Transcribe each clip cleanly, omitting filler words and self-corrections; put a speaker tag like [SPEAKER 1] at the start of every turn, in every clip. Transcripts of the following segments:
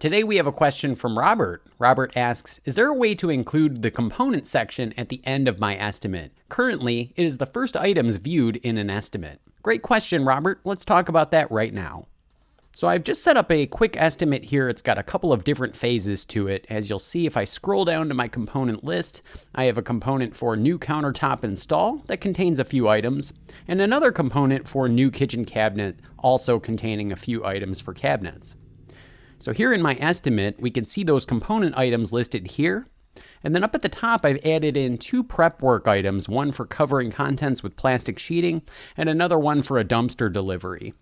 [SPEAKER 1] Today we have a question from Robert. Robert asks, is there a way to include the component section at the end of my estimate? Currently, it is the first items viewed in an estimate. Great question, Robert. Let's talk about that right now. So I've just set up a quick estimate here. It's got a couple of different phases to it. As you'll see, if I scroll down to my component list, I have a component for new countertop install that contains a few items, and another component for new kitchen cabinet, also containing a few items for cabinets. So here in my estimate, we can see those component items listed here. And then up at the top, I've added in two prep work items, one for covering contents with plastic sheeting and another one for a dumpster delivery.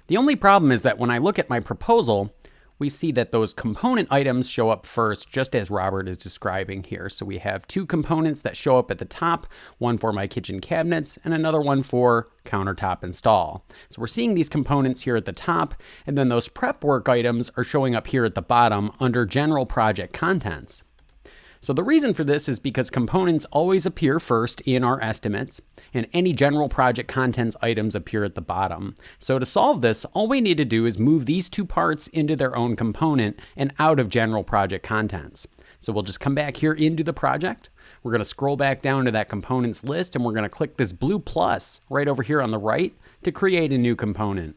[SPEAKER 1] The only problem is that when I look at my proposal, we see that those component items show up first, just as Robert is describing here. So we have two components that show up at the top, one for my kitchen cabinets and another one for countertop install. So we're seeing these components here at the top, and then those prep work items are showing up here at the bottom under general project contents. So the reason for this is because components always appear first in our estimates, and any general project contents items appear at the bottom. So to solve this, all we need to do is move these two parts into their own component and out of general project contents. So we'll just come back here into the project. We're going to scroll back down to that components list, and we're going to click this blue plus right over here on the right to create a new component.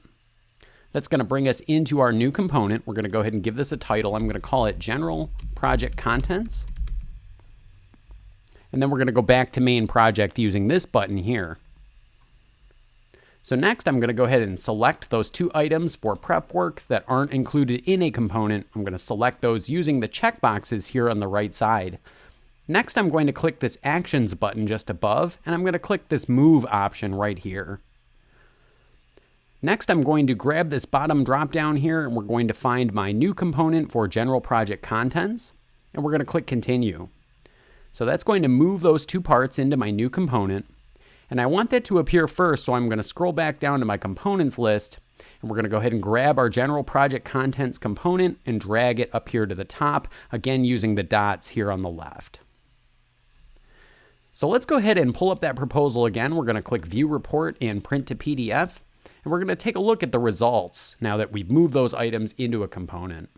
[SPEAKER 1] That's going to bring us into our new component. We're going to go ahead and give this a title. I'm going to call it General Project Contents. And then we're going to go back to main project using this button here. So next I'm going to go ahead and select those two items for prep work that aren't included in a component. I'm going to select those using the checkboxes here on the right side. Next I'm going to click this actions button just above, and I'm going to click this move option right here. Next I'm going to grab this bottom drop down here, and we're going to find my new component for general project contents, and we're going to click continue. So that's going to move those two parts into my new component. And I want that to appear first, so I'm going to scroll back down to my components list, and we're going to go ahead and grab our general project contents component and drag it up here to the top, again using the dots here on the left. So let's go ahead and pull up that proposal again. We're going to click View Report and Print to PDF, and we're going to take a look at the results now that we've moved those items into a component.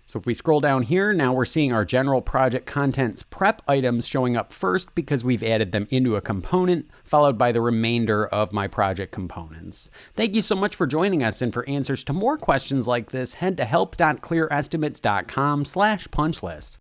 [SPEAKER 1] So if we scroll down here, now we're seeing our general project contents prep items showing up first because we've added them into a component, followed by the remainder of my project components. Thank you so much for joining us, and for answers to more questions like this, head to help.clearestimates.com/punchlist.